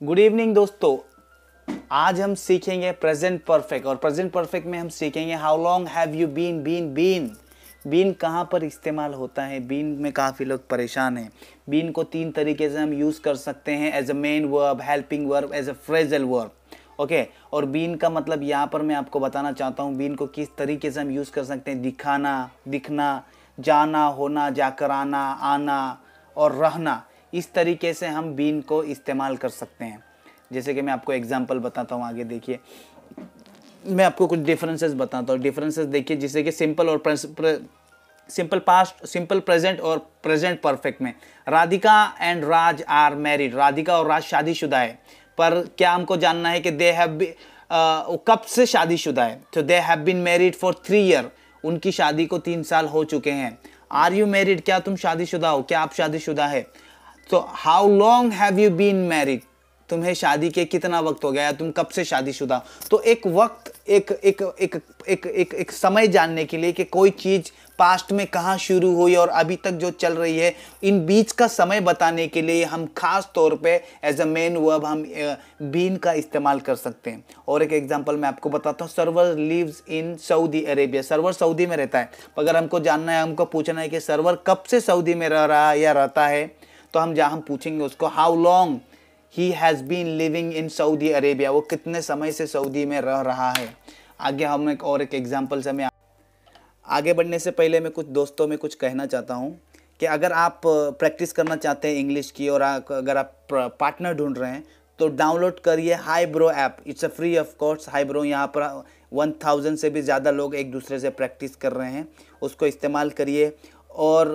Good evening दोस्तों। आज हम सीखेंगे प्रेजेंट परफेक्ट और प्रेजेंट परफेक्ट में हम सीखेंगे how long have you been. Been कहाँ पर इस्तेमाल होता है। बीन में काफ़ी लोग परेशान हैं। बीन को तीन तरीके से हम यूज़ कर सकते हैं, as a main verb, helping verb, as a phrasal verb. Okay, और बीन का मतलब यहाँ पर मैं आपको बताना चाहता हूँ बीन को किस तरीके से हम यूज़ कर सकते हैं। दिखाना, दिखना, जाना, होना, जाकर आना, आना और रहना, इस तरीके से हम बीन को इस्तेमाल कर सकते हैं। जैसे कि मैं आपको एग्जांपल बताता हूँ, आगे देखिए। मैं आपको कुछ डिफरेंसेस बताता हूँ। डिफरेंसेस देखिए, जैसे कि सिंपल और सिंपल पास्ट, सिंपल प्रेजेंट और प्रेजेंट परफेक्ट में Radhika and Raj are married. Radhika और राज शादीशुदा है, पर क्या हमको जानना है कि दे हैव कब से शादीशुदा है। तो they have been married for 3 year. उनकी शादी को 3 साल हो चुके हैं। आर यू मैरिड, क्या तुम शादीशुदा हो, क्या आप शादीशुदा है। तो how long have you been married, तुम्हें शादी के कितना वक्त हो गया, तुम कब से शादीशुदा। तो एक वक्त, एक समय जानने के लिए कि कोई चीज़ पास्ट में कहाँ शुरू हुई और अभी तक जो चल रही है, इन बीच का समय बताने के लिए हम खास तौर पे एज अ मेन वर्ब हम बीन का इस्तेमाल कर सकते हैं। और एक एग्जांपल मैं आपको बताता हूँ। Sarwar lives in Saudi Arabia. Sarwar Saudi में रहता है। अगर हमको जानना है, हमको पूछना है कि सर्वर कब से सऊदी में रह रहा है या रहता है, तो हम जहाँ हम पूछेंगे उसको how long he has been living in Saudi Arabia, वो कितने समय से सऊदी में रह रहा है। आगे हम एक एग्जांपल से मैं आगे बढ़ने से पहले मैं कुछ दोस्तों में कुछ कहना चाहता हूँ कि अगर आप प्रैक्टिस करना चाहते हैं इंग्लिश की और अगर आप पार्टनर ढूंढ रहे हैं तो डाउनलोड करिए high bro app. It's a free of course. High bro यहाँ पर 1000 से भी ज़्यादा लोग एक दूसरे से प्रैक्टिस कर रहे हैं, उसको इस्तेमाल करिए। और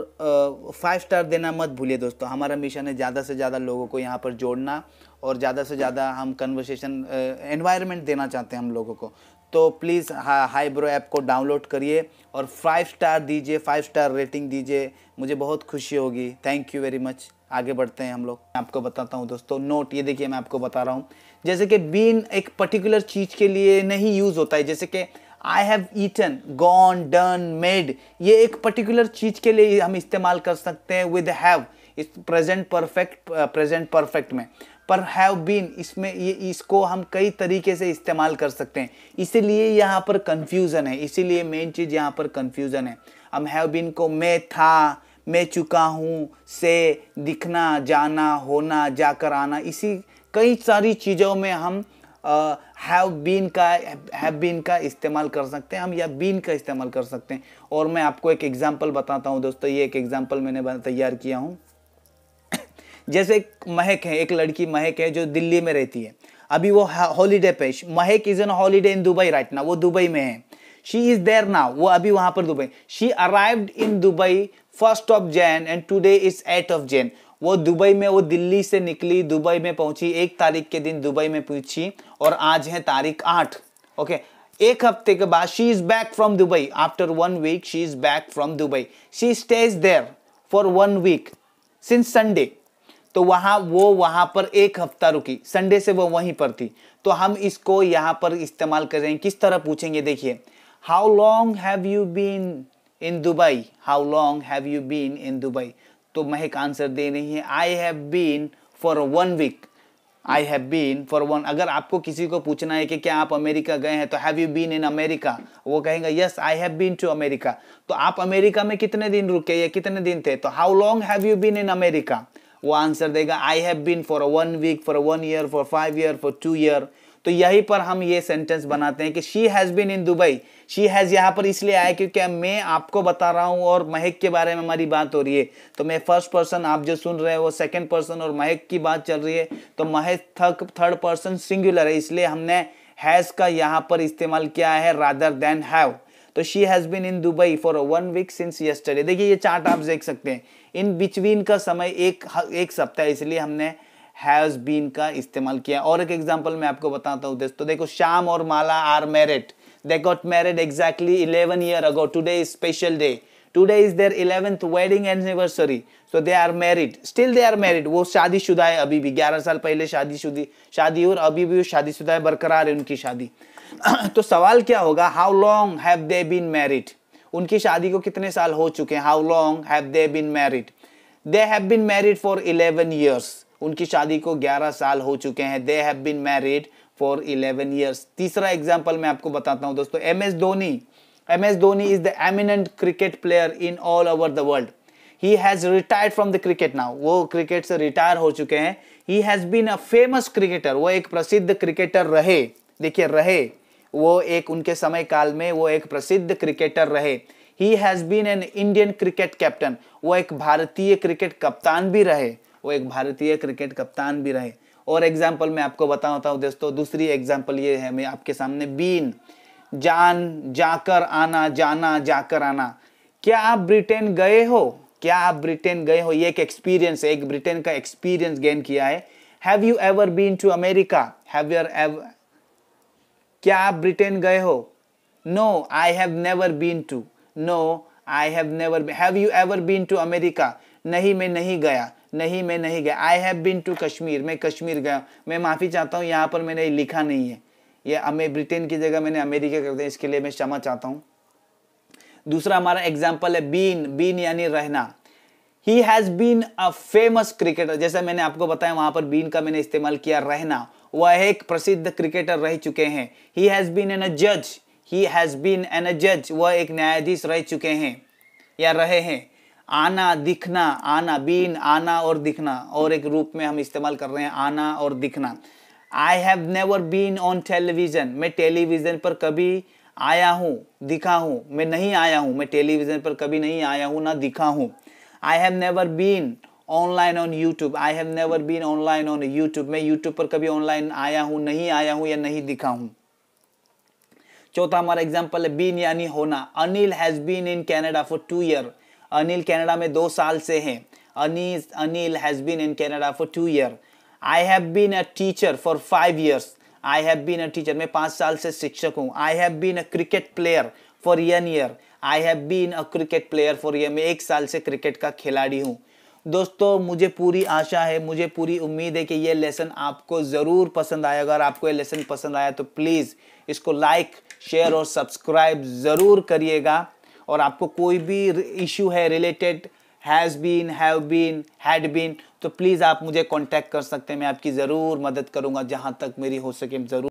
5 स्टार देना मत भूलिए दोस्तों। हमारा मिशन है ज़्यादा से ज़्यादा लोगों को यहाँ पर जोड़ना और ज़्यादा से ज़्यादा हम कन्वर्सेशन एनवायरनमेंट देना चाहते हैं हम लोगों को। तो प्लीज़ हाई ब्रो ऐप को डाउनलोड करिए और 5 स्टार दीजिए, 5 स्टार रेटिंग दीजिए, मुझे बहुत खुशी होगी। Thank you very much. आगे बढ़ते हैं हम लोग। मैं आपको बताता हूँ दोस्तों, नोट ये देखिए, मैं आपको बता रहा हूँ। जैसे कि बीन एक पर्टिकुलर चीज़ के लिए नहीं यूज़ होता है। जैसे कि I have eaten, gone, done, made, ये एक पर्टिकुलर चीज़ के लिए हम इस्तेमाल कर सकते हैं विद हैव, इस प्रेजेंट परफेक्ट में। पर हैव बीन, इसमें ये इसको हम कई तरीके से इस्तेमाल कर सकते हैं, इसीलिए यहाँ पर कंफ्यूजन है। इसीलिए मेन चीज़ यहाँ पर कंफ्यूजन है। हम हैव बीन को मैं था, मैं चुका हूँ, से, दिखना, जाना, होना, जाकर आना, इसी कई सारी चीज़ों में हम हैव बीन का इस्तेमाल कर सकते हैं हम, या बीन का इस्तेमाल कर सकते हैं। और मैं आपको एक एग्जांपल बताता हूँ दोस्तों। ये एक एग्जांपल मैंने तैयार किया हूँ। जैसे एक महक है, एक लड़की महक है जो दिल्ली में रहती है। अभी वो हॉलीडे पे, महक is on holiday in Dubai right now, वो दुबई में है। शी इज देयर नाउ, वो अभी वहां पर Dubai. She arrived in Dubai 1 Jan and today is 8 Jan। वो दुबई में, वो दिल्ली से निकली, दुबई में पहुंची, 1 तारीख के दिन दुबई में पहुंची और आज है तारीख 8। ओके, एक हफ्ते के बाद she is back from Dubai. After 1 week she is back from Dubai. She stays there for 1 week since Sunday. तो वहां पर 1 हफ्ता रुकी, संडे से वो वहीं पर थी। तो हम इसको यहाँ पर इस्तेमाल कर रहे हैं। किस तरह पूछेंगे, देखिए, how long have you been in Dubai, how long have you been in Dubai. तो महक आंसर दे रही है I have been for 1 week। I have been for 1। अगर आपको किसी को पूछना है कि क्या आप अमेरिका गए हैं, तो have you been in America, वो कहेंगे yes I have been to America. तो आप अमेरिका में कितने दिन रुके या कितने दिन थे, तो how long have you been in America, वो आंसर देगा I have been for 1 week, for 1 year, for 5 year, for 2 year। तो यहीं पर हम ये सेंटेंस बनाते हैं कि she has been in Dubai. She has यहाँ पर इसलिए आया क्योंकि मैं आपको बता रहा हूँ और महक के बारे में हमारी बात हो रही है। तो मैं फर्स्ट पर्सन, आप जो सुन रहे हैं वो सेकंड पर्सन, और महक की बात चल रही है तो महक थर्ड पर्सन सिंगुलर है, इसलिए हमने हैज़ का यहाँ पर इस्तेमाल किया है रादर देन हैव। तो she has been in Dubai for 1 week since yesterday. देखिए ये चार्ट आप देख सकते हैं, इन बिटवीन का समय एक सप्ताह, इसलिए हमने हैज़ बीन का इस्तेमाल किया। और एक एग्जांपल मैं आपको बताता हूँ दोस्तों। देखो, श्याम और Mala are married. They got married exactly 11 year ago। Today is special day. Today is their 11th wedding anniversary. So they are married, still they are married. वो शादीशुदा है अभी भी। 11 साल पहले शादी और अभी भी शादीशुदा है, बरकरार है उनकी शादी। तो सवाल क्या होगा, how long have they been married. उनकी शादी को कितने साल हो चुके हैं, how long have they been married. They have been married for 11 years। उनकी शादी को 11 साल हो चुके हैं। They have been married for 11 years. तीसरा एग्जाम्पल मैं आपको बताता हूँ दोस्तों, MS Dhoni. MS Dhoni is the eminent cricket player in all over the world. He has retired from the cricket now, वो क्रिकेट से रिटायर हो चुके हैं। He has been a famous cricketer, वो एक प्रसिद्ध क्रिकेटर रहे। देखिए रहे, वो एक उनके समय काल में वो एक प्रसिद्ध क्रिकेटर रहे। He has been an Indian cricket captain, वो एक भारतीय क्रिकेट कप्तान भी रहे, वो एक भारतीय क्रिकेट कप्तान भी रहे। और एग्जाम्पल मैं आपको बताता हूँ दोस्तों, दूसरी एग्जाम्पल ये है मैं आपके सामने, बीन, जान जाकर आना, जाना जाकर आना। क्या आप ब्रिटेन गए हो? क्या आप ब्रिटेन गए हो? ये एक एक्सपीरियंस है, एक ब्रिटेन का एक्सपीरियंस गेन किया है। Have you ever been to America? Have you ever, क्या आप ब्रिटेन गए हो? No, I have never been to. No, I have never. Have you ever been to America? नहीं, मैं नहीं गया। नहीं, मैं नहीं गया। I have been to Kashmir, मैं कश्मीर गया। मैं माफ़ी चाहता हूँ, यहाँ पर मैंने लिखा नहीं है, ये हमें ब्रिटेन की जगह मैंने अमेरिका कर दिया, इसके लिए मैं क्षमा चाहता हूँ। दूसरा हमारा एग्जाम्पल है बीन, बीन यानी रहना। He has been a famous cricketer, जैसा मैंने आपको बताया वहाँ पर बीन का मैंने इस्तेमाल किया, रहना। वह एक प्रसिद्ध क्रिकेटर रह चुके हैं। ही हैज़ बीन एन अ जज, ही हैज़ बीन एन अ जज, वह एक न्यायाधीश रह चुके हैं या रहे हैं। आना, दिखना, आना, बीन, आना और दिखना, और एक रूप में हम इस्तेमाल कर रहे हैं आना और दिखना। I have never been on television, मैं टेलीविज़न पर कभी आया हूँ, दिखा हूँ। मैं नहीं आया हूँ, मैं टेलीविज़न पर कभी नहीं आया हूँ, ना दिखा हूँ। I have never been online on YouTube, I have never been online on YouTube, मैं यूट्यूब पर कभी ऑनलाइन आया हूँ, नहीं आया हूँ या नहीं दिखा हूँ। चौथा हमारा एग्जाम्पल है बीन यानी होना। Anil has been in Canada for 2 year, Anil Canada में 2 साल से हैं। Anil has been in Canada for 2 year. I have been a teacher for 5 years, I have been a teacher, मैं 5 साल से शिक्षक हूँ। I have been a cricket player for 1 year, I have been a cricket player for year, मैं 1 साल से cricket का खिलाड़ी हूँ। दोस्तों मुझे पूरी आशा है, मुझे पूरी उम्मीद है कि ये लेसन आपको ज़रूर पसंद आएगा। अगर आपको ये लेसन पसंद आया तो प्लीज़ इसको लाइक, शेयर और सब्सक्राइब ज़रूर करिएगा। और आपको कोई भी इशू है related has been, have been, had been, तो प्लीज़ आप मुझे कांटेक्ट कर सकते हैं, मैं आपकी ज़रूर मदद करूंगा, जहां तक मेरी हो सके ज़रूर।